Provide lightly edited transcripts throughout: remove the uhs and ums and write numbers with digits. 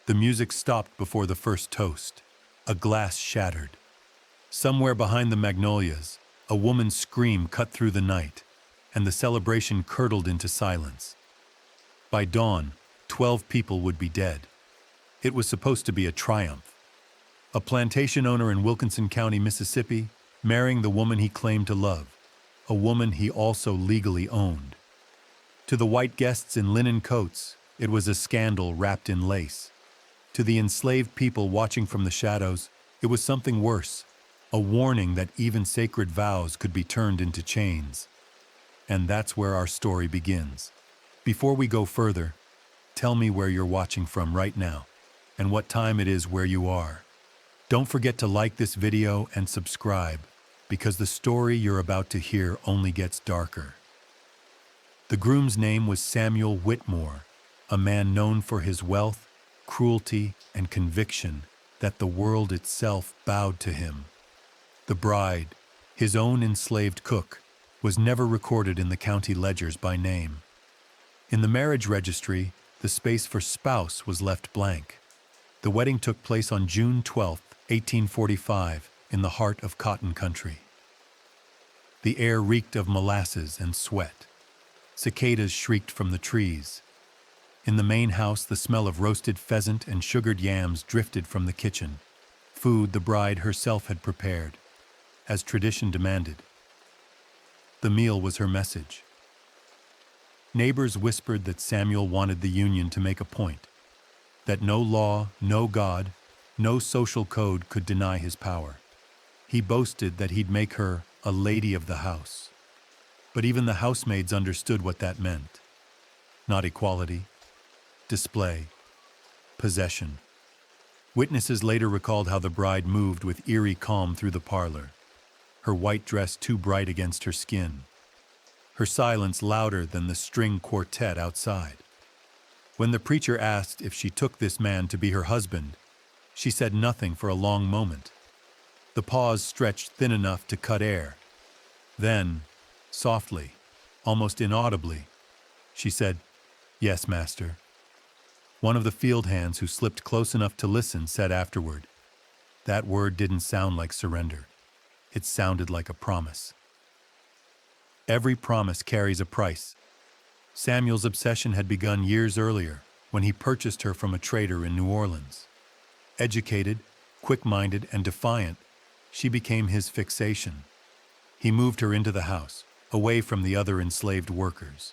The music stopped before the first toast. A glass shattered. Somewhere behind the magnolias, a woman's scream cut through the night, and the celebration curdled into silence. By dawn, 12 people would be dead. It was supposed to be a triumph. A plantation owner in Wilkinson County, Mississippi, marrying the woman he claimed to love, a woman he also legally owned. To the white guests in linen coats, it was a scandal wrapped in lace. To the enslaved people watching from the shadows, it was something worse, a warning that even sacred vows could be turned into chains. And that's where our story begins. Before we go further, tell me where you're watching from right now, and what time it is where you are. Don't forget to like this video and subscribe, because the story you're about to hear only gets darker. The groom's name was Samuel Whitmore, a man known for his wealth, cruelty, and conviction that the world itself bowed to him. The bride, his own enslaved cook, was never recorded in the county ledgers by name. In the marriage registry, the space for spouse was left blank. The wedding took place on June 12, 1845, in the heart of cotton country. The air reeked of molasses and sweat. Cicadas shrieked from the trees. In the main house, the smell of roasted pheasant and sugared yams drifted from the kitchen, food the bride herself had prepared, as tradition demanded. The meal was her message. Neighbors whispered that Samuel wanted the union to make a point, that no law, no God, no social code could deny his power. He boasted that he'd make her a lady of the house. But even the housemaids understood what that meant. Not equality, display, possession. Witnesses later recalled how the bride moved with eerie calm through the parlor, her white dress too bright against her skin, her silence louder than the string quartet outside. When the preacher asked if she took this man to be her husband, she said nothing for a long moment. The pause stretched thin enough to cut air. Then, softly, almost inaudibly, she said, "Yes, master." One of the field hands who slipped close enough to listen said afterward, "That word didn't sound like surrender. It sounded like a promise." Every promise carries a price. Samuel's obsession had begun years earlier, when he purchased her from a trader in New Orleans. Educated, quick-minded, and defiant, she became his fixation. He moved her into the house, away from the other enslaved workers.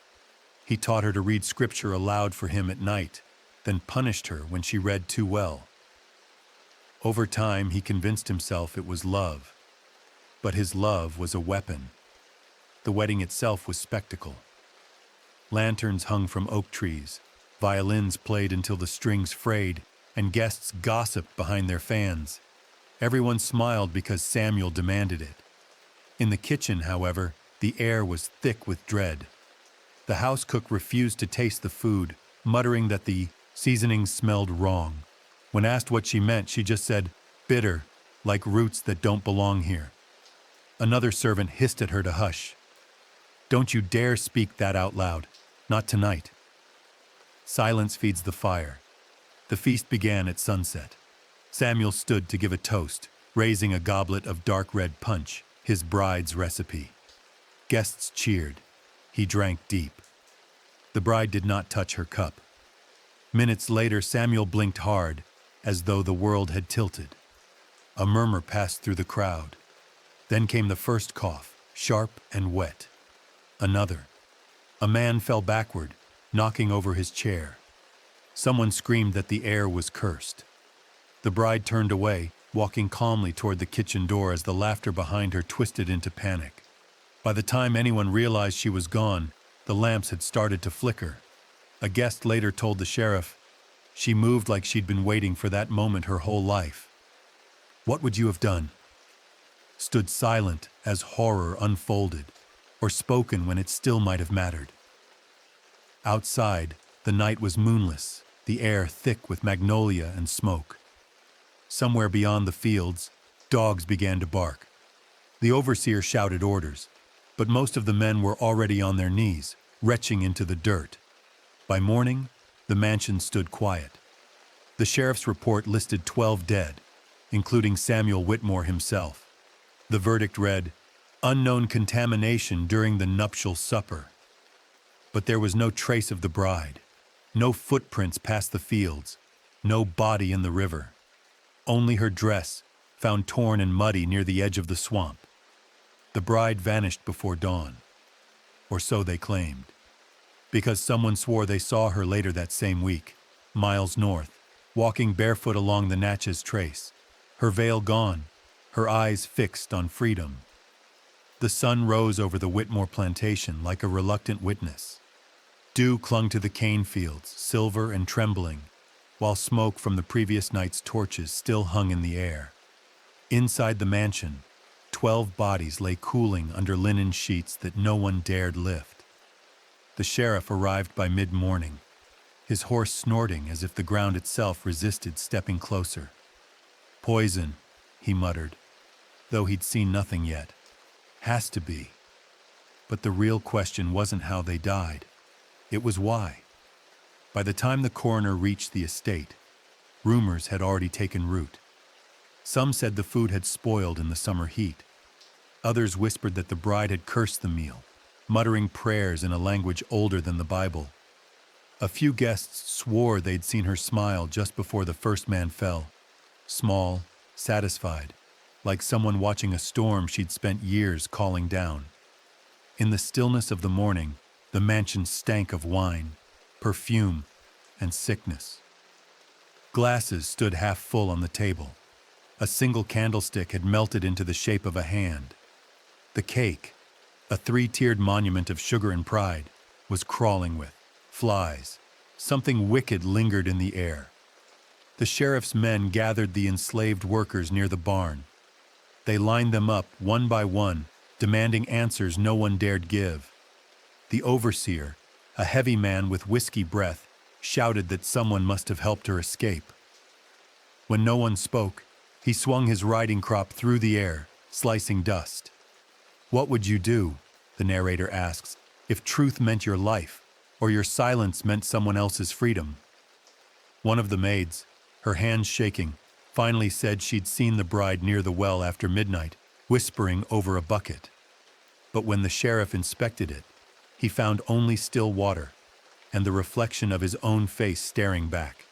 He taught her to read scripture aloud for him at night, then punished her when she read too well. Over time, he convinced himself it was love. But his love was a weapon. The wedding itself was spectacle. Lanterns hung from oak trees, violins played until the strings frayed, and guests gossiped behind their fans. Everyone smiled because Samuel demanded it. In the kitchen, however, the air was thick with dread. The house cook refused to taste the food, muttering that the seasonings smelled wrong. When asked what she meant, she just said, "Bitter, like roots that don't belong here." Another servant hissed at her to hush. "Don't you dare speak that out loud. Not tonight." Silence feeds the fire. The feast began at sunset. Samuel stood to give a toast, raising a goblet of dark red punch, his bride's recipe. Guests cheered. He drank deep. The bride did not touch her cup. Minutes later, Samuel blinked hard, as though the world had tilted. A murmur passed through the crowd. Then came the first cough, sharp and wet. Another. A man fell backward, knocking over his chair. Someone screamed that the air was cursed. The bride turned away, walking calmly toward the kitchen door as the laughter behind her twisted into panic. By the time anyone realized she was gone, the lamps had started to flicker. A guest later told the sheriff, "She moved like she'd been waiting for that moment her whole life." What would you have done? Stood silent as horror unfolded, or spoken when it still might have mattered? Outside, the night was moonless, the air thick with magnolia and smoke. Somewhere beyond the fields, dogs began to bark. The overseer shouted orders, but most of the men were already on their knees, retching into the dirt. By morning, the mansion stood quiet. The sheriff's report listed 12 dead, including Samuel Whitmore himself. The verdict read, "Unknown contamination during the nuptial supper." But there was no trace of the bride, no footprints past the fields, no body in the river. Only her dress, found torn and muddy near the edge of the swamp. The bride vanished before dawn, or so they claimed, because someone swore they saw her later that same week, miles north, walking barefoot along the Natchez Trace, her veil gone, her eyes fixed on freedom. The sun rose over the Whitmore plantation like a reluctant witness. Dew clung to the cane fields, silver and trembling, while smoke from the previous night's torches still hung in the air. Inside the mansion, 12 bodies lay cooling under linen sheets that no one dared lift. The sheriff arrived by mid-morning, his horse snorting as if the ground itself resisted stepping closer. "Poison," he muttered, though he'd seen nothing yet. "Has to be." But the real question wasn't how they died. It was why. By the time the coroner reached the estate, rumors had already taken root. Some said the food had spoiled in the summer heat. Others whispered that the bride had cursed the meal, muttering prayers in a language older than the Bible. A few guests swore they'd seen her smile just before the first man fell, small, satisfied, like someone watching a storm she'd spent years calling down. In the stillness of the morning, the mansion stank of wine, perfume, and sickness. Glasses stood half full on the table. A single candlestick had melted into the shape of a hand. The cake, a 3-tiered monument of sugar and pride, was crawling with flies. Something wicked lingered in the air. The sheriff's men gathered the enslaved workers near the barn. They lined them up one by one, demanding answers no one dared give. The overseer, a heavy man with whiskey breath, shouted that someone must have helped her escape. When no one spoke, he swung his riding crop through the air, slicing dust. "What would you do," the narrator asks, "if truth meant your life, or your silence meant someone else's freedom?" One of the maids, her hands shaking, finally said she'd seen the bride near the well after midnight, whispering over a bucket. But when the sheriff inspected it, he found only still water and the reflection of his own face staring back.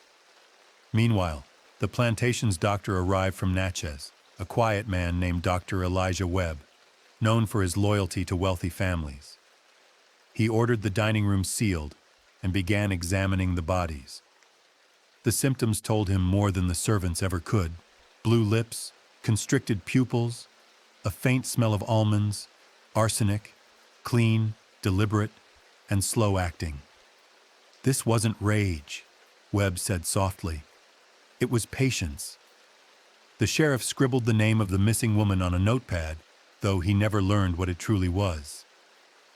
Meanwhile, the plantation's doctor arrived from Natchez, a quiet man named Dr. Elijah Webb, known for his loyalty to wealthy families. He ordered the dining room sealed and began examining the bodies. The symptoms told him more than the servants ever could: blue lips, constricted pupils, a faint smell of almonds, arsenic, clean, deliberate, and slow acting. "This wasn't rage," Webb said softly. "It was patience." The sheriff scribbled the name of the missing woman on a notepad, though he never learned what it truly was.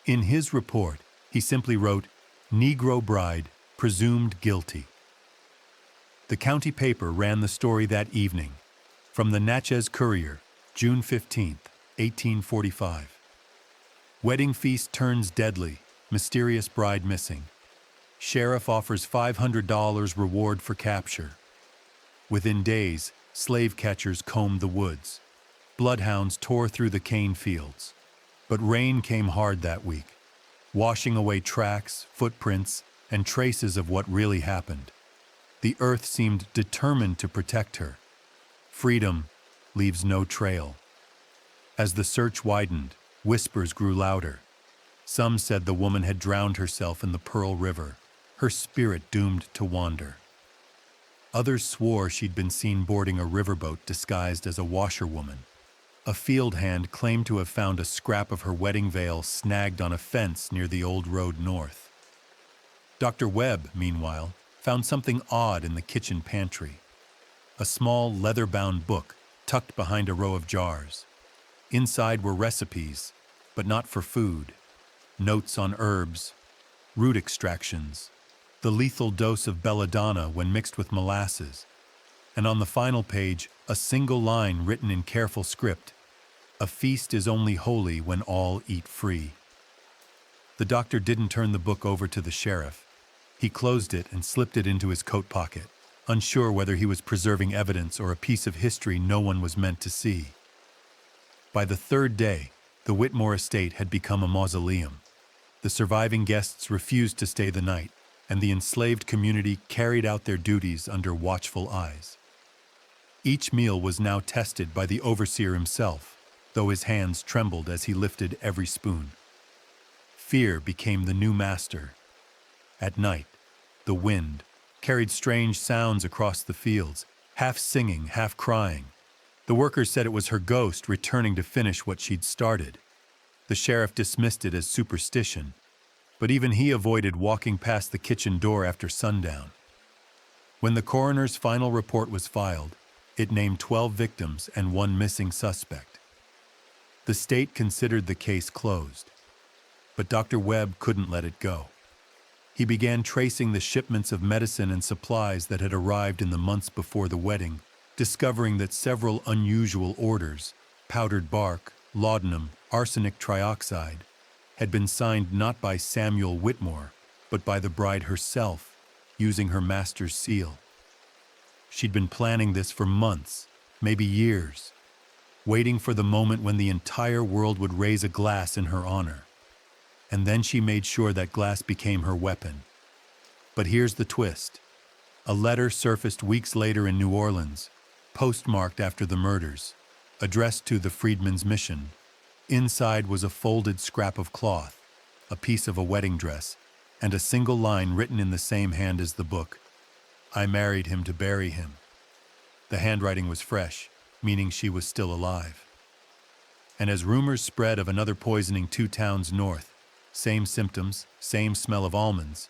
In his report, he simply wrote, "Negro bride, presumed guilty." The county paper ran the story that evening. From the Natchez Courier, June 15, 1845. Wedding feast turns deadly, mysterious bride missing. Sheriff offers $500 reward for capture. Within days, slave catchers combed the woods. Bloodhounds tore through the cane fields. But rain came hard that week, washing away tracks, footprints, and traces of what really happened. The earth seemed determined to protect her. Freedom leaves no trail. As the search widened, whispers grew louder. Some said the woman had drowned herself in the Pearl River, her spirit doomed to wander. Others swore she'd been seen boarding a riverboat disguised as a washerwoman. A field hand claimed to have found a scrap of her wedding veil snagged on a fence near the old road north. Dr. Webb, meanwhile, found something odd in the kitchen pantry. A small leather-bound book tucked behind a row of jars. Inside were recipes, but not for food. Notes on herbs, root extractions, the lethal dose of belladonna when mixed with molasses, and on the final page, a single line written in careful script: "A feast is only holy when all eat free." The doctor didn't turn the book over to the sheriff. He closed it and slipped it into his coat pocket, unsure whether he was preserving evidence or a piece of history no one was meant to see. By the third day, the Whitmore estate had become a mausoleum. The surviving guests refused to stay the night, and the enslaved community carried out their duties under watchful eyes. Each meal was now tested by the overseer himself, though his hands trembled as he lifted every spoon. Fear became the new master. At night, the wind carried strange sounds across the fields, half singing, half crying. The workers said it was her ghost returning to finish what she'd started. The sheriff dismissed it as superstition, but even he avoided walking past the kitchen door after sundown. When the coroner's final report was filed, it named 12 victims and 1 missing suspect. The state considered the case closed, but Dr. Webb couldn't let it go. He began tracing the shipments of medicine and supplies that had arrived in the months before the wedding, discovering that several unusual orders, powdered bark, laudanum, arsenic trioxide, had been signed not by Samuel Whitmore, but by the bride herself, using her master's seal. She'd been planning this for months, maybe years, waiting for the moment when the entire world would raise a glass in her honor. And then she made sure that glass became her weapon. But here's the twist. A letter surfaced weeks later in New Orleans, postmarked after the murders, addressed to the Freedmen's Mission. Inside was a folded scrap of cloth, a piece of a wedding dress, and a single line written in the same hand as the book. I married him to bury him. The handwriting was fresh, meaning she was still alive. And as rumors spread of another poisoning 2 towns north, same symptoms, same smell of almonds,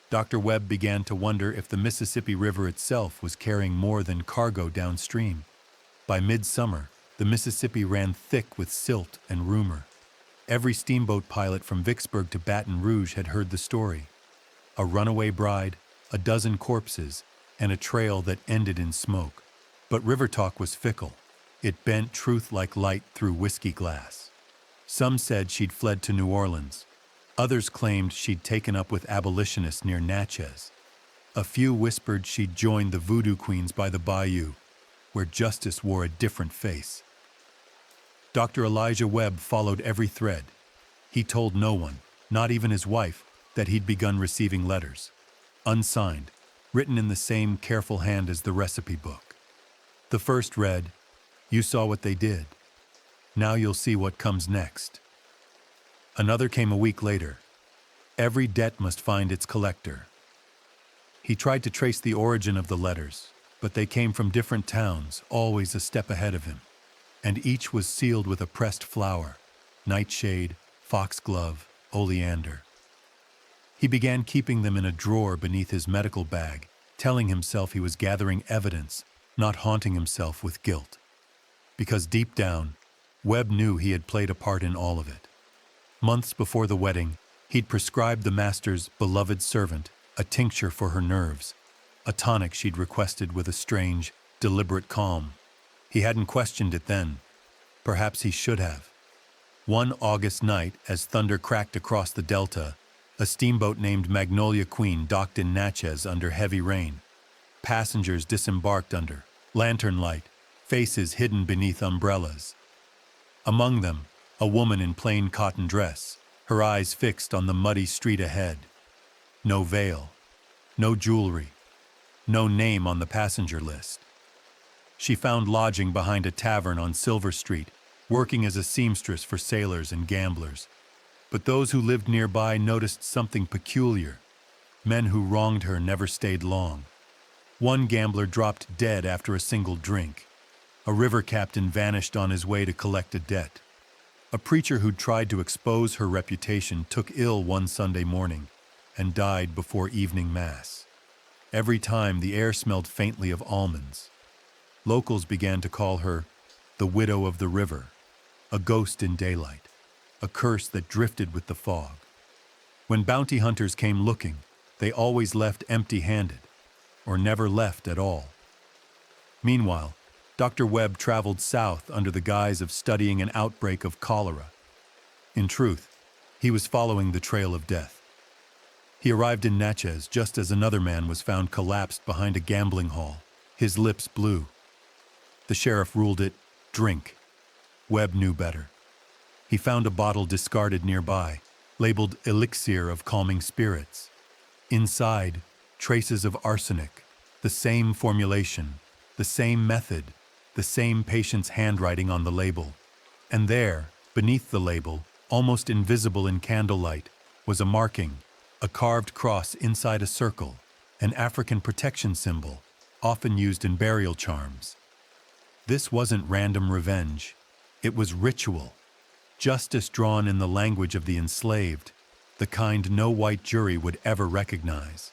Dr. Webb began to wonder if the Mississippi River itself was carrying more than cargo downstream. By midsummer, the Mississippi ran thick with silt and rumor. Every steamboat pilot from Vicksburg to Baton Rouge had heard the story. A runaway bride, a dozen corpses, and a trail that ended in smoke. But river talk was fickle. It bent truth like light through whiskey glass. Some said she'd fled to New Orleans. Others claimed she'd taken up with abolitionists near Natchez. A few whispered she'd joined the voodoo queens by the bayou, where justice wore a different face. Dr. Elijah Webb followed every thread. He told no one, not even his wife, that he'd begun receiving letters, unsigned, written in the same careful hand as the recipe book. The first read, "You saw what they did. Now you'll see what comes next." Another came a week later. Every debt must find its collector. He tried to trace the origin of the letters, but they came from different towns, always a step ahead of him, and each was sealed with a pressed flower, nightshade, foxglove, oleander. He began keeping them in a drawer beneath his medical bag, telling himself he was gathering evidence, not haunting himself with guilt. Because deep down, Webb knew he had played a part in all of it. Months before the wedding, he'd prescribed the master's beloved servant a tincture for her nerves, a tonic she'd requested with a strange, deliberate calm. He hadn't questioned it then. Perhaps he should have. One August night, as thunder cracked across the delta, a steamboat named Magnolia Queen docked in Natchez under heavy rain. Passengers disembarked under lantern light, faces hidden beneath umbrellas. Among them, a woman in plain cotton dress, her eyes fixed on the muddy street ahead. No veil, no jewelry, no name on the passenger list. She found lodging behind a tavern on Silver Street, working as a seamstress for sailors and gamblers. But those who lived nearby noticed something peculiar. Men who wronged her never stayed long. One gambler dropped dead after a single drink. A river captain vanished on his way to collect a debt. A preacher who'd tried to expose her reputation took ill one Sunday morning and died before evening mass. Every time the air smelled faintly of almonds. Locals began to call her the widow of the river, a ghost in daylight, a curse that drifted with the fog. When bounty hunters came looking, they always left empty-handed, or never left at all. Meanwhile, Dr. Webb traveled south under the guise of studying an outbreak of cholera. In truth, he was following the trail of death. He arrived in Natchez just as another man was found collapsed behind a gambling hall, his lips blue. The sheriff ruled it drink. Webb knew better. He found a bottle discarded nearby, labeled elixir of calming spirits. Inside, traces of arsenic, the same formulation, the same method, the same patient's handwriting on the label. And there, beneath the label, almost invisible in candlelight, was a marking, a carved cross inside a circle, an African protection symbol, often used in burial charms. This wasn't random revenge. It was ritual. Justice drawn in the language of the enslaved, the kind no white jury would ever recognize.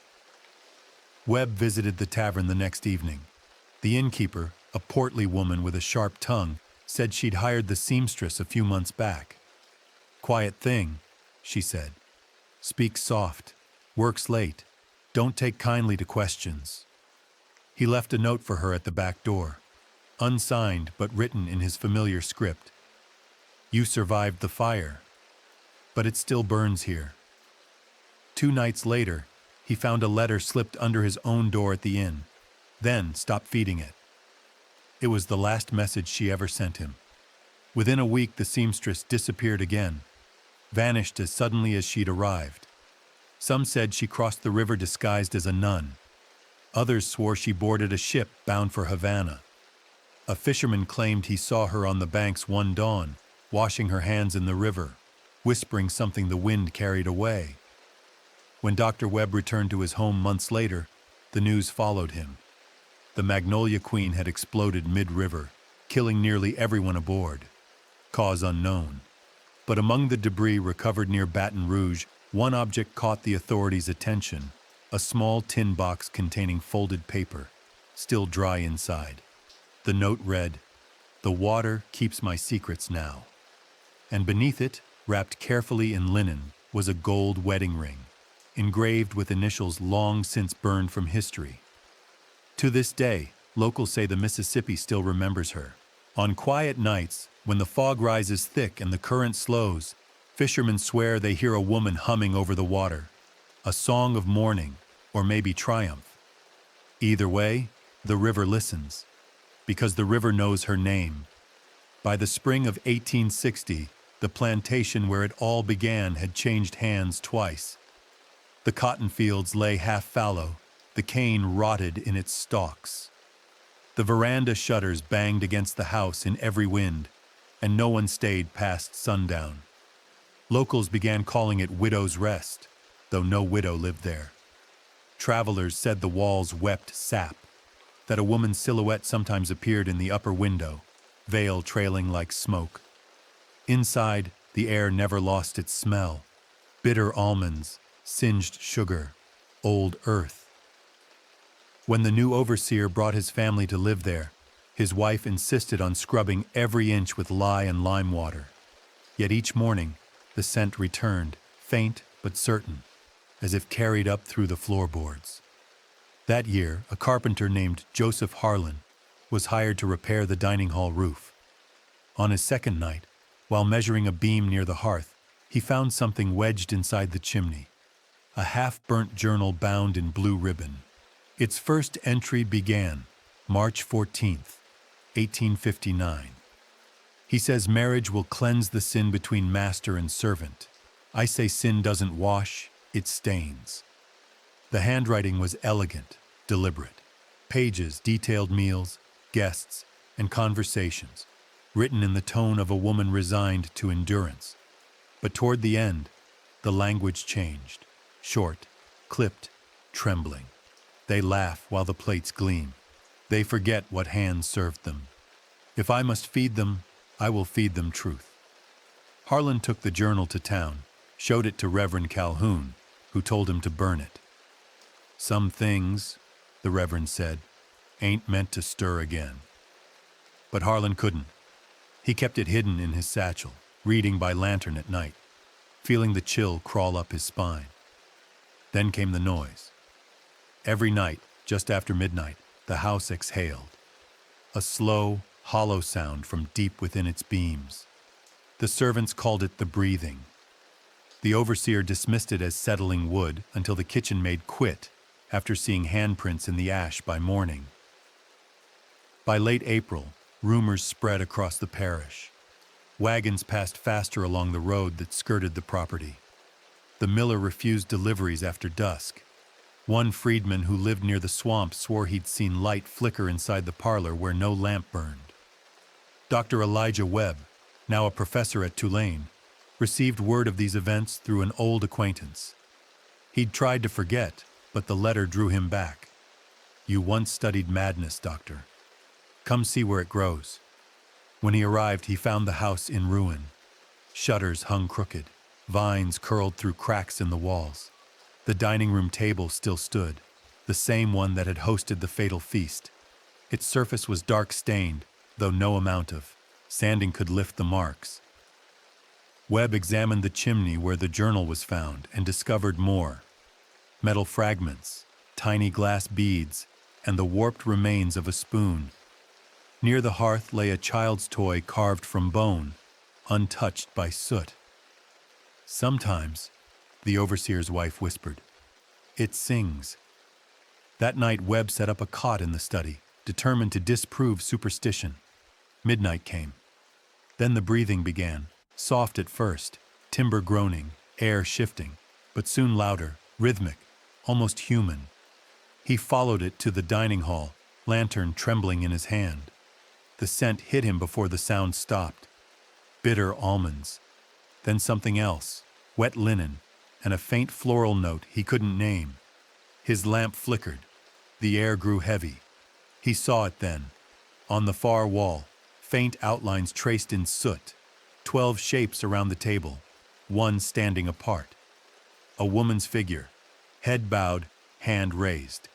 Webb visited the tavern the next evening. The innkeeper, a portly woman with a sharp tongue, said she'd hired the seamstress a few months back. "Quiet thing," she said. "Speaks soft, works late, don't take kindly to questions." He left a note for her at the back door, unsigned but written in his familiar script. "You survived the fire, but it still burns here." 2 nights later, he found a letter slipped under his own door at the inn, then stopped feeding it. It was the last message she ever sent him. Within a week, the seamstress disappeared again, vanished as suddenly as she'd arrived. Some said she crossed the river disguised as a nun. Others swore she boarded a ship bound for Havana. A fisherman claimed he saw her on the banks one dawn, washing her hands in the river, whispering something the wind carried away. When Dr. Webb returned to his home months later, the news followed him. The Magnolia Queen had exploded mid-river, killing nearly everyone aboard. Cause unknown. But among the debris recovered near Baton Rouge, one object caught the authorities' attention, a small tin box containing folded paper, still dry inside. The note read, "The water keeps my secrets now." And beneath it, wrapped carefully in linen, was a gold wedding ring, engraved with initials long since burned from history. To this day, locals say the Mississippi still remembers her. On quiet nights, when the fog rises thick and the current slows, fishermen swear they hear a woman humming over the water, a song of mourning, or maybe triumph. Either way, the river listens, because the river knows her name. By the spring of 1860, the plantation where it all began had changed hands twice. The cotton fields lay half fallow, the cane rotted in its stalks. The veranda shutters banged against the house in every wind, and no one stayed past sundown. Locals began calling it Widow's Rest, though no widow lived there. Travelers said the walls wept sap, that a woman's silhouette sometimes appeared in the upper window, veil trailing like smoke. Inside, the air never lost its smell. Bitter almonds, singed sugar, old earth. When the new overseer brought his family to live there, his wife insisted on scrubbing every inch with lye and lime water. Yet each morning, the scent returned, faint but certain, as if carried up through the floorboards. That year, a carpenter named Joseph Harlan was hired to repair the dining hall roof. On his second night, while measuring a beam near the hearth, he found something wedged inside the chimney, a half-burnt journal bound in blue ribbon. Its first entry began March 14th, 1859. He says marriage will cleanse the sin between master and servant. I say sin doesn't wash, it stains. The handwriting was elegant, deliberate. Pages detailed meals, guests, and conversations, written in the tone of a woman resigned to endurance. But toward the end, the language changed, short, clipped, trembling. They laugh while the plates gleam. They forget what hands served them. If I must feed them, I will feed them truth. Harlan took the journal to town, showed it to Reverend Calhoun, who told him to burn it. Some things, the Reverend said, ain't meant to stir again. But Harlan couldn't. He kept it hidden in his satchel, reading by lantern at night, feeling the chill crawl up his spine. Then came the noise. Every night, just after midnight, the house exhaled. A slow, hollow sound from deep within its beams. The servants called it the breathing. The overseer dismissed it as settling wood until the kitchen maid quit after seeing handprints in the ash by morning. By late April, rumors spread across the parish. Wagons passed faster along the road that skirted the property. The miller refused deliveries after dusk. One freedman who lived near the swamp swore he'd seen light flicker inside the parlor where no lamp burned. Dr. Elijah Webb, now a professor at Tulane, received word of these events through an old acquaintance. He'd tried to forget, but the letter drew him back. "You once studied madness, doctor. Come see where it grows." When he arrived, he found the house in ruin. Shutters hung crooked, vines curled through cracks in the walls. The dining room table still stood, the same one that had hosted the fatal feast. Its surface was dark-stained, though no amount of sanding could lift the marks. Webb examined the chimney where the journal was found and discovered more. Metal fragments, tiny glass beads, and the warped remains of a spoon. Near the hearth lay a child's toy carved from bone, untouched by soot. "Sometimes," the overseer's wife whispered, "it sings." That night Webb set up a cot in the study, determined to disprove superstition. Midnight came. Then the breathing began, soft at first, timber groaning, air shifting, but soon louder, rhythmic, almost human. He followed it to the dining hall, lantern trembling in his hand. The scent hit him before the sound stopped. Bitter almonds. Then something else, wet linen, and a faint floral note he couldn't name. His lamp flickered. The air grew heavy. He saw it then. On the far wall, faint outlines traced in soot. 12 shapes around the table, one standing apart. A woman's figure, head bowed, hand raised.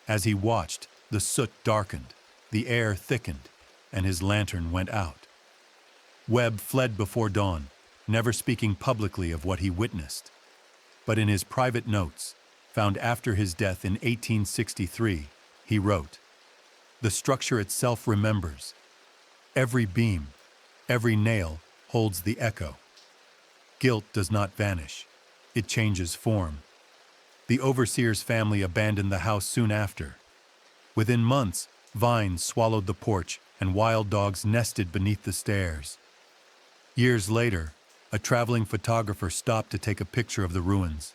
As he watched, the soot darkened, the air thickened, and his lantern went out. Webb fled before dawn, never speaking publicly of what he witnessed. But in his private notes, found after his death in 1863, he wrote, "The structure itself remembers. Every beam, every nail holds the echo. Guilt does not vanish. It changes form." The overseer's family abandoned the house soon after. Within months, vines swallowed the porch and wild dogs nested beneath the stairs. Years later, a traveling photographer stopped to take a picture of the ruins.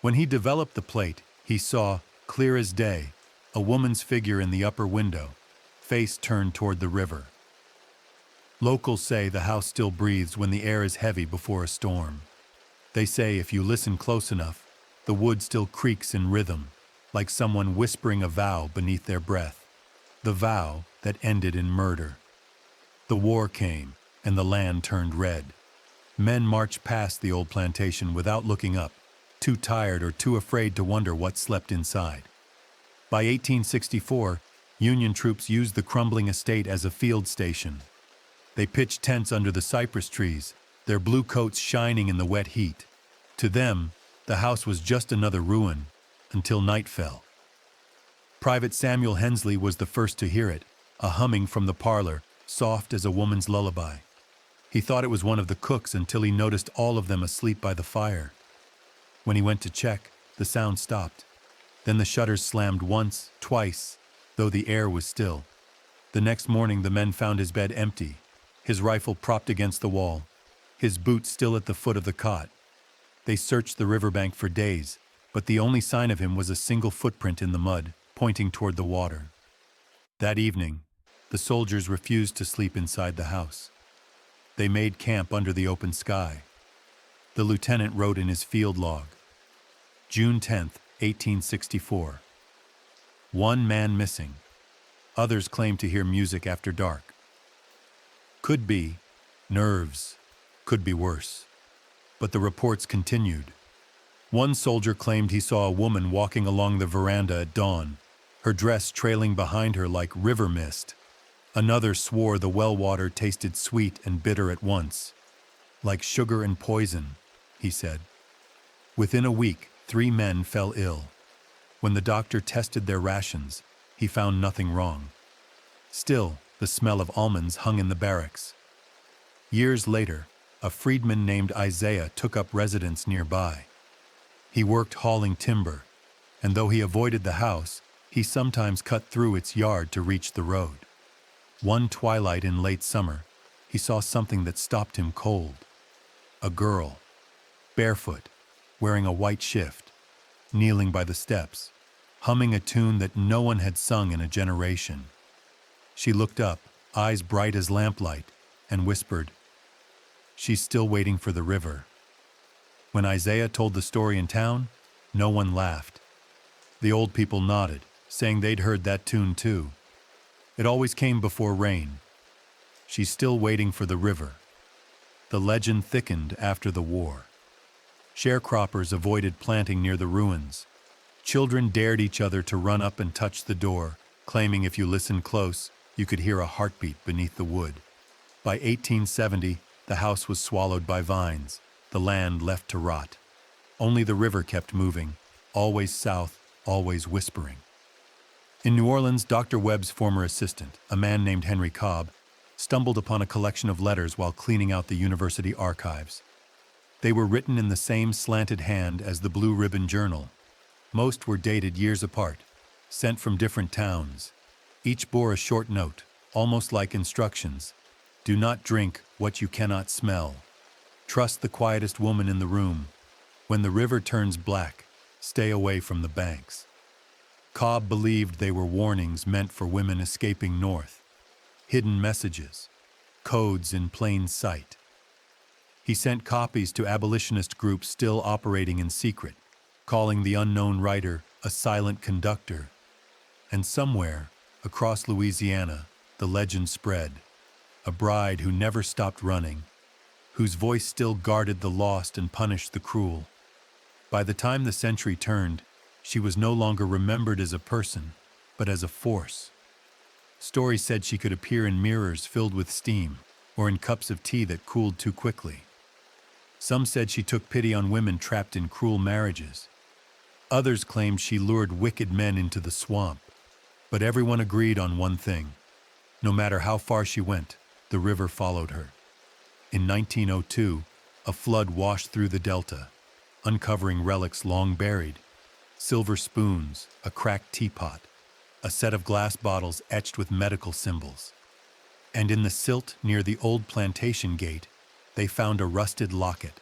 When he developed the plate, he saw, clear as day, a woman's figure in the upper window, face turned toward the river. Locals say the house still breathes when the air is heavy before a storm. They say if you listen close enough, the wood still creaks in rhythm, like someone whispering a vow beneath their breath. The vow that ended in murder. The war came, and the land turned red. Men marched past the old plantation without looking up, too tired or too afraid to wonder what slept inside. By 1864, Union troops used the crumbling estate as a field station. They pitched tents under the cypress trees, their blue coats shining in the wet heat. To them, the house was just another ruin, until night fell. Private Samuel Hensley was the first to hear it, a humming from the parlor, soft as a woman's lullaby. He thought it was one of the cooks until he noticed all of them asleep by the fire. When he went to check, the sound stopped. Then the shutters slammed once, twice, though the air was still. The next morning the men found his bed empty, his rifle propped against the wall, his boots still at the foot of the cot. They searched the riverbank for days, but the only sign of him was a single footprint in the mud, pointing toward the water. That evening, the soldiers refused to sleep inside the house. They made camp under the open sky. The lieutenant wrote in his field log, June 10th, 1864. One man missing. Others claim to hear music after dark. Could be nerves, could be worse. But the reports continued. One soldier claimed he saw a woman walking along the veranda at dawn, her dress trailing behind her like river mist. Another swore the well water tasted sweet and bitter at once. Like sugar and poison, he said. Within a week, 3 men fell ill. When the doctor tested their rations, he found nothing wrong. Still, the smell of almonds hung in the barracks. Years later, a freedman named Isaiah took up residence nearby. He worked hauling timber, and though he avoided the house, he sometimes cut through its yard to reach the road. One twilight in late summer, he saw something that stopped him cold. A girl, barefoot, wearing a white shift, kneeling by the steps, humming a tune that no one had sung in a generation. She looked up, eyes bright as lamplight, and whispered, "She's still waiting for the river." When Isaiah told the story in town, no one laughed. The old people nodded, saying they'd heard that tune too. It always came before rain. She's still waiting for the river. The legend thickened after the war. Sharecroppers avoided planting near the ruins. Children dared each other to run up and touch the door, claiming if you listened close, you could hear a heartbeat beneath the wood. By 1870, the house was swallowed by vines, the land left to rot. Only the river kept moving, always south, always whispering. In New Orleans, Dr. Webb's former assistant, a man named Henry Cobb, stumbled upon a collection of letters while cleaning out the university archives. They were written in the same slanted hand as the Blue Ribbon Journal. Most were dated years apart, sent from different towns. Each bore a short note, almost like instructions. Do not drink what you cannot smell. Trust the quietest woman in the room. When the river turns black, stay away from the banks. Cobb believed they were warnings meant for women escaping north. Hidden messages, codes in plain sight. He sent copies to abolitionist groups still operating in secret, calling the unknown writer a silent conductor. And somewhere, across Louisiana, the legend spread. A bride who never stopped running, whose voice still guarded the lost and punished the cruel. By the time the century turned, she was no longer remembered as a person, but as a force. Stories said she could appear in mirrors filled with steam, or in cups of tea that cooled too quickly. Some said she took pity on women trapped in cruel marriages. Others claimed she lured wicked men into the swamp. But everyone agreed on one thing. No matter how far she went, the river followed her. In 1902, a flood washed through the delta, uncovering relics long buried. Silver spoons, a cracked teapot, a set of glass bottles etched with medical symbols. And in the silt near the old plantation gate, they found a rusted locket.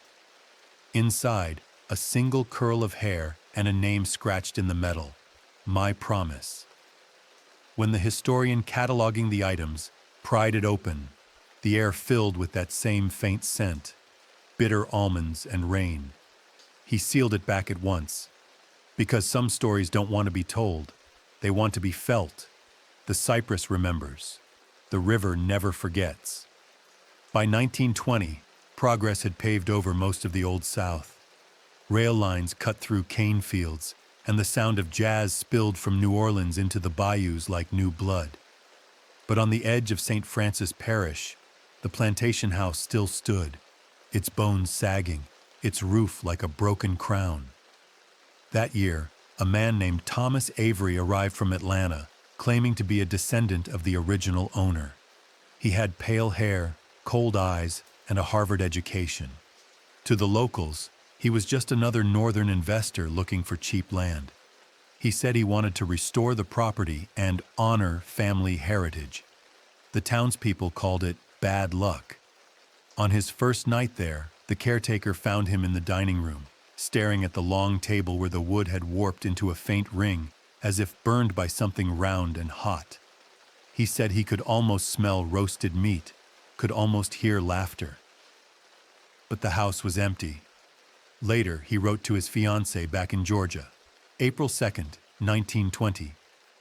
Inside, a single curl of hair and a name scratched in the metal, "My Promise." When the historian cataloging the items pried it open, the air filled with that same faint scent, bitter almonds and rain. He sealed it back at once, because some stories don't want to be told, they want to be felt. The cypress remembers, the river never forgets. By 1920, progress had paved over most of the Old South. Rail lines cut through cane fields, and the sound of jazz spilled from New Orleans into the bayous like new blood. But on the edge of St. Francis Parish, the plantation house still stood, its bones sagging, its roof like a broken crown. That year, a man named Thomas Avery arrived from Atlanta, claiming to be a descendant of the original owner. He had pale hair, cold eyes, and a Harvard education. To the locals, he was just another northern investor looking for cheap land. He said he wanted to restore the property and honor family heritage. The townspeople called it bad luck. On his first night there, the caretaker found him in the dining room, staring at the long table where the wood had warped into a faint ring, as if burned by something round and hot. He said he could almost smell roasted meat, could almost hear laughter. But the house was empty. Later, he wrote to his fiancée back in Georgia. April 2nd, 1920.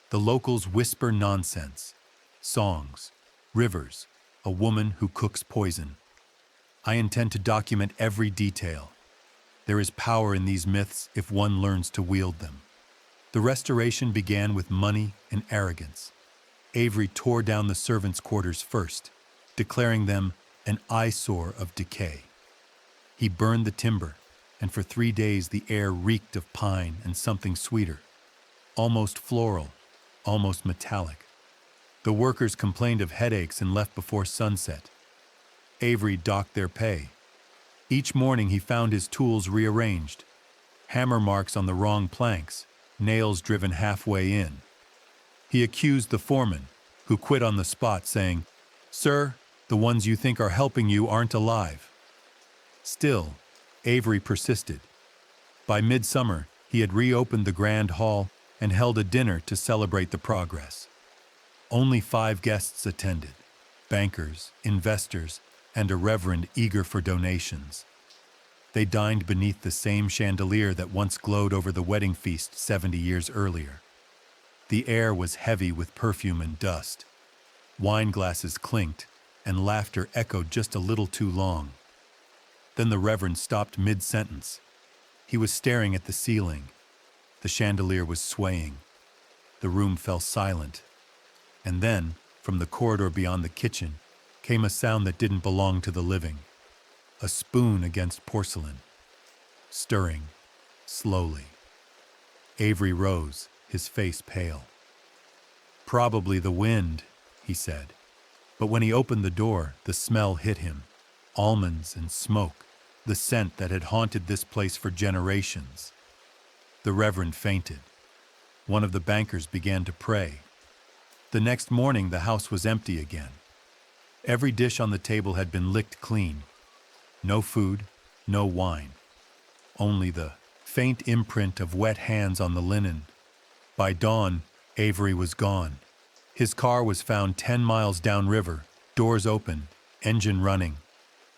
The locals whisper nonsense. Songs, rivers, a woman who cooks poison. I intend to document every detail. There is power in these myths if one learns to wield them. The restoration began with money and arrogance. Avery tore down the servants' quarters first, declaring them an eyesore of decay. He burned the timber, and for 3 days the air reeked of pine and something sweeter, almost floral, almost metallic. The workers complained of headaches and left before sunset. Avery docked their pay, Each morning he found his tools rearranged, hammer marks on the wrong planks, nails driven halfway in. He accused the foreman, who quit on the spot, saying, "Sir, the ones you think are helping you aren't alive." Still, Avery persisted. By midsummer, he had reopened the grand hall and held a dinner to celebrate the progress. Only 5 guests attended: bankers, investors, and a reverend eager for donations. They dined beneath the same chandelier that once glowed over the wedding feast 70 years earlier. The air was heavy with perfume and dust. Wine glasses clinked, and laughter echoed just a little too long. Then the Reverend stopped mid-sentence. He was staring at the ceiling. The chandelier was swaying. The room fell silent. And then, from the corridor beyond the kitchen, came a sound that didn't belong to the living. A spoon against porcelain. Stirring, slowly. Avery rose, his face pale. "Probably the wind," he said. But when he opened the door, the smell hit him. Almonds and smoke, the scent that had haunted this place for generations. The Reverend fainted. One of the bankers began to pray. The next morning, the house was empty again. Every dish on the table had been licked clean. No food, no wine. Only the faint imprint of wet hands on the linen. By dawn, Avery was gone. His car was found 10 miles downriver, doors open, engine running.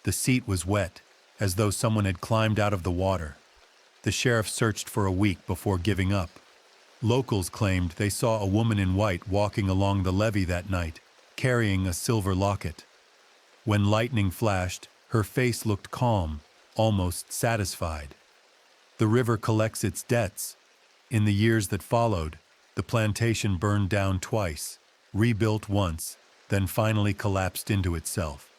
The seat was wet, as though someone had climbed out of the water. The sheriff searched for a week before giving up. Locals claimed they saw a woman in white walking along the levee that night, carrying a silver locket. When lightning flashed, her face looked calm, almost satisfied. The river collects its debts. In the years that followed, the plantation burned down twice, rebuilt once, then finally collapsed into itself.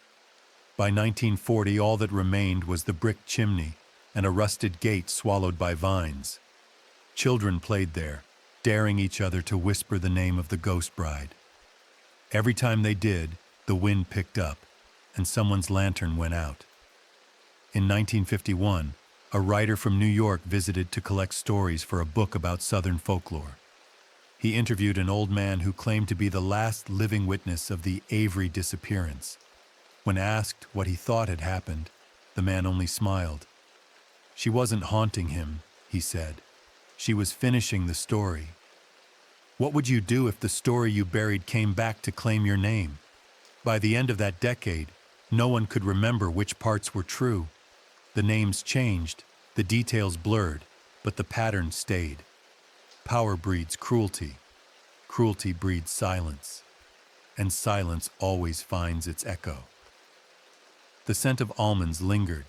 By 1940, all that remained was the brick chimney and a rusted gate swallowed by vines. Children played there, daring each other to whisper the name of the ghost bride. Every time they did, the wind picked up, and someone's lantern went out. In 1951, a writer from New York visited to collect stories for a book about Southern folklore. He interviewed an old man who claimed to be the last living witness of the Avery disappearance. When asked what he thought had happened, the man only smiled. "She wasn't haunting him," he said. "She was finishing the story." What would you do if the story you buried came back to claim your name? By the end of that decade, no one could remember which parts were true. The names changed, the details blurred, but the pattern stayed. Power breeds cruelty. Cruelty breeds silence. And silence always finds its echo. The scent of almonds lingered.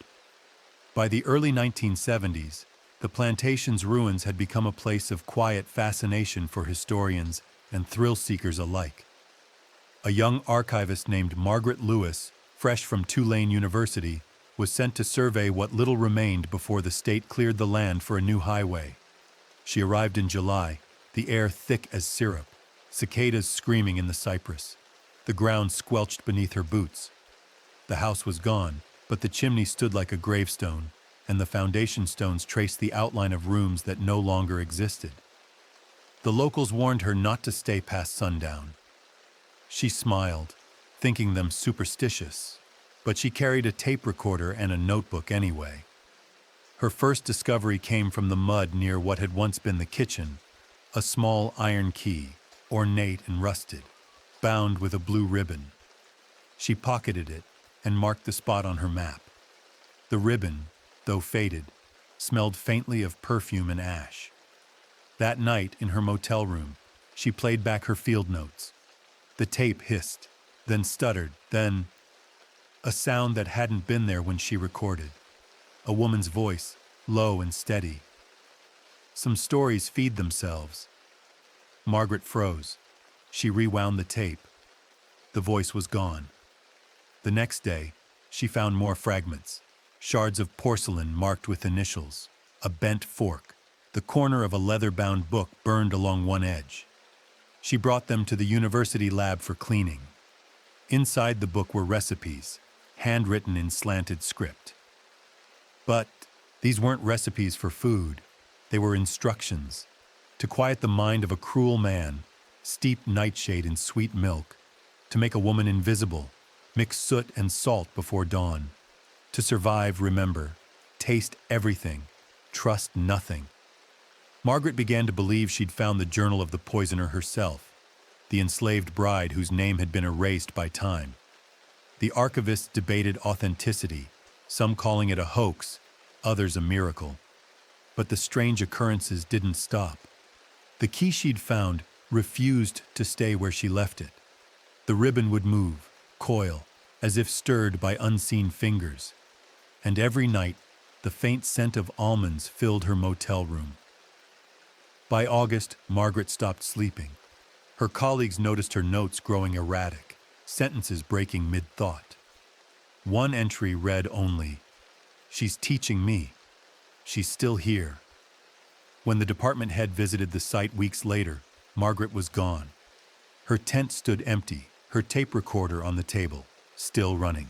By the early 1970s, the plantation's ruins had become a place of quiet fascination for historians and thrill-seekers alike. A young archivist named Margaret Lewis, fresh from Tulane University, was sent to survey what little remained before the state cleared the land for a new highway. She arrived in July, the air thick as syrup, cicadas screaming in the cypress. The ground squelched beneath her boots. The house was gone, but the chimney stood like a gravestone, and the foundation stones traced the outline of rooms that no longer existed. The locals warned her not to stay past sundown. She smiled, thinking them superstitious, but she carried a tape recorder and a notebook anyway. Her first discovery came from the mud near what had once been the kitchen, a small iron key, ornate and rusted, bound with a blue ribbon. She pocketed it and marked the spot on her map. The ribbon, though faded, smelled faintly of perfume and ash. That night, in her motel room, she played back her field notes. The tape hissed, then stuttered, then a sound that hadn't been there when she recorded. A woman's voice, low and steady. Some stories feed themselves. Margaret froze. She rewound the tape. The voice was gone. The next day, she found more fragments. Shards of porcelain marked with initials, a bent fork, the corner of a leather-bound book burned along one edge. She brought them to the university lab for cleaning. Inside the book were recipes, handwritten in slanted script. But these weren't recipes for food. They were instructions. To quiet the mind of a cruel man, steep nightshade in sweet milk. To make a woman invisible, mix soot and salt before dawn. To survive, remember, taste everything, trust nothing. Margaret began to believe she'd found the journal of the poisoner herself, the enslaved bride whose name had been erased by time. The archivists debated authenticity, some calling it a hoax, others a miracle. But the strange occurrences didn't stop. The key she'd found refused to stay where she left it. The ribbon would move, coil, as if stirred by unseen fingers. And every night, the faint scent of almonds filled her motel room. By August, Margaret stopped sleeping. Her colleagues noticed her notes growing erratic, sentences breaking mid-thought. One entry read only, "She's teaching me. She's still here." When the department head visited the site weeks later, Margaret was gone. Her tent stood empty, her tape recorder on the table, still running.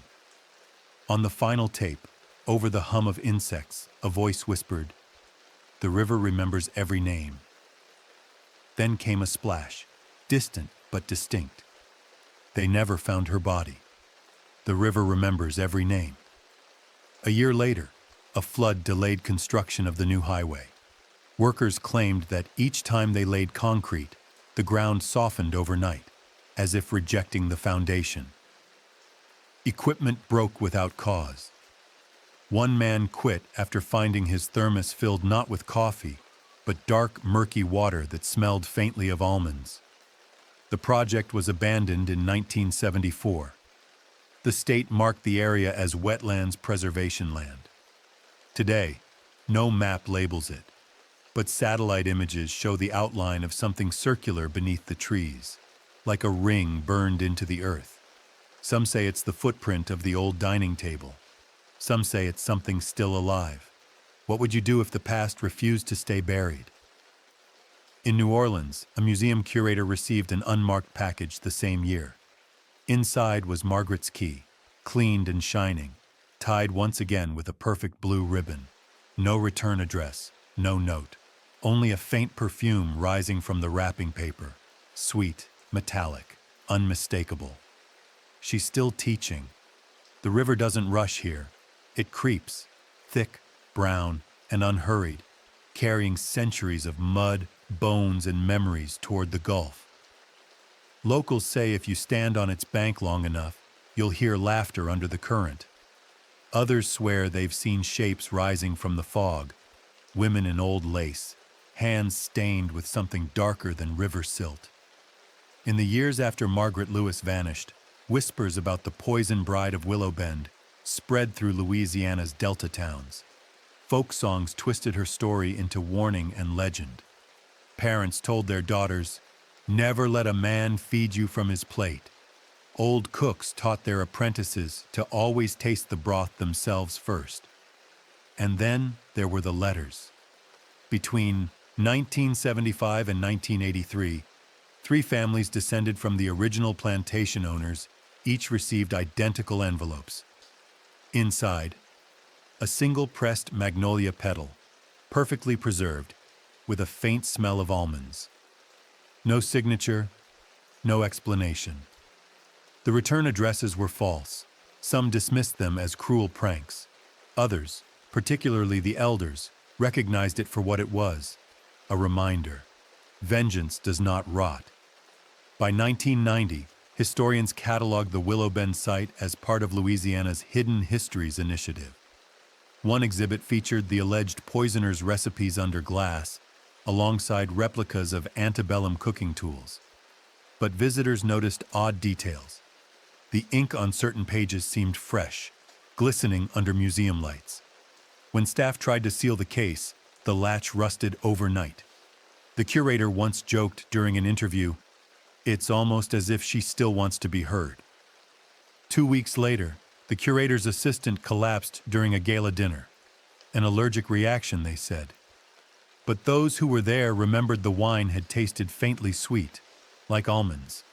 On the final tape, over the hum of insects, a voice whispered, "The river remembers every name." Then came a splash, distant but distinct. They never found her body. The river remembers every name. A year later, a flood delayed construction of the new highway. Workers claimed that each time they laid concrete, the ground softened overnight, as if rejecting the foundation. Equipment broke without cause. One man quit after finding his thermos filled not with coffee, but dark, murky water that smelled faintly of almonds. The project was abandoned in 1974. The state marked the area as wetlands preservation land. Today, no map labels it, but satellite images show the outline of something circular beneath the trees, like a ring burned into the earth. Some say it's the footprint of the old dining table. Some say it's something still alive. What would you do if the past refused to stay buried? In New Orleans, a museum curator received an unmarked package the same year. Inside was Margaret's key, cleaned and shining, tied once again with a perfect blue ribbon. No return address, no note. Only a faint perfume rising from the wrapping paper. Sweet, metallic, unmistakable. She's still teaching. The river doesn't rush here. It creeps, thick, brown, and unhurried, carrying centuries of mud, bones, and memories toward the Gulf. Locals say if you stand on its bank long enough, you'll hear laughter under the current. Others swear they've seen shapes rising from the fog, women in old lace, hands stained with something darker than river silt. In the years after Margaret Lewis vanished, whispers about the poison bride of Willow Bend spread through Louisiana's delta towns. Folk songs twisted her story into warning and legend. Parents told their daughters, "Never let a man feed you from his plate." Old cooks taught their apprentices to always taste the broth themselves first. And then there were the letters. Between 1975 and 1983, 3 families descended from the original plantation owners each received identical envelopes. Inside, a single pressed magnolia petal, perfectly preserved, with a faint smell of almonds. No signature, no explanation. The return addresses were false. Some dismissed them as cruel pranks. Others, particularly the elders, recognized it for what it was, a reminder. Vengeance does not rot. By 1990, historians cataloged the Willow Bend site as part of Louisiana's Hidden Histories Initiative. One exhibit featured the alleged poisoner's recipes under glass, alongside replicas of antebellum cooking tools. But visitors noticed odd details. The ink on certain pages seemed fresh, glistening under museum lights. When staff tried to seal the case, the latch rusted overnight. The curator once joked during an interview, "It's almost as if she still wants to be heard." 2 weeks later, the curator's assistant collapsed during a gala dinner. An allergic reaction, they said. But those who were there remembered the wine had tasted faintly sweet, like almonds.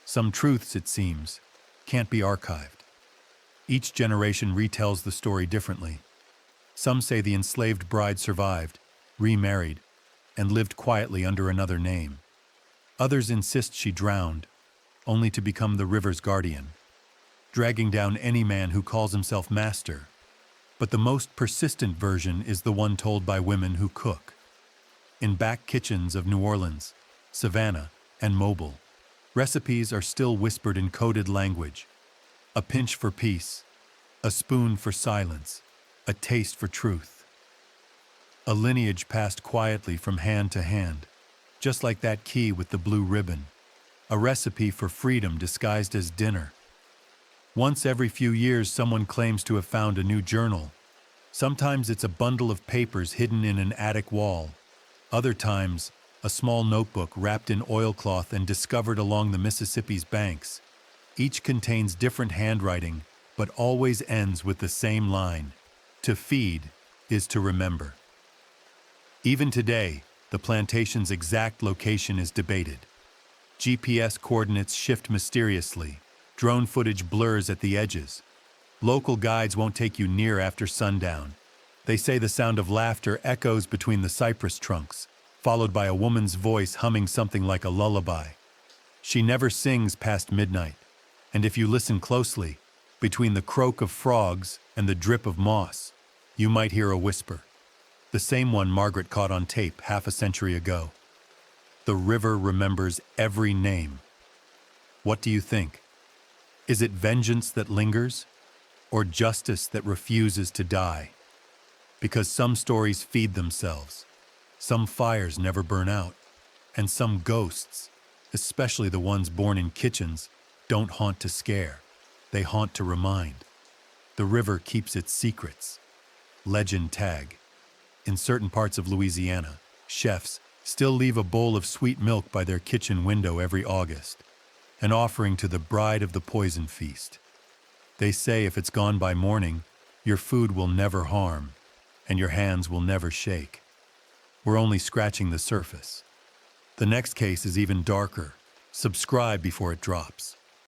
Some truths, it seems, can't be archived. Each generation retells the story differently. Some say the enslaved bride survived, remarried, and lived quietly under another name. Others insist she drowned, only to become the river's guardian, dragging down any man who calls himself master. But the most persistent version is the one told by women who cook. In back kitchens of New Orleans, Savannah, and Mobile, recipes are still whispered in coded language. A pinch for peace, a spoon for silence, a taste for truth. A lineage passed quietly from hand to hand, just like that key with the blue ribbon. A recipe for freedom disguised as dinner. Once every few years, someone claims to have found a new journal. Sometimes it's a bundle of papers hidden in an attic wall. Other times, a small notebook wrapped in oilcloth and discovered along the Mississippi's banks. Each contains different handwriting, but always ends with the same line: to feed is to remember. Even today, the plantation's exact location is debated. GPS coordinates shift mysteriously. Drone footage blurs at the edges. Local guides won't take you near after sundown. They say the sound of laughter echoes between the cypress trunks, followed by a woman's voice humming something like a lullaby. She never sings past midnight, and if you listen closely, between the croak of frogs and the drip of moss, you might hear a whisper. The same one Margaret caught on tape half a century ago. The river remembers every name. What do you think? Is it vengeance that lingers, or justice that refuses to die? Because some stories feed themselves, some fires never burn out, and some ghosts, especially the ones born in kitchens, don't haunt to scare, they haunt to remind. The river keeps its secrets. Legend tag. In certain parts of Louisiana, chefs still leave a bowl of sweet milk by their kitchen window every August, an offering to the bride of the poison feast. They say if it's gone by morning, your food will never harm, and your hands will never shake. We're only scratching the surface. The next case is even darker. Subscribe before it drops.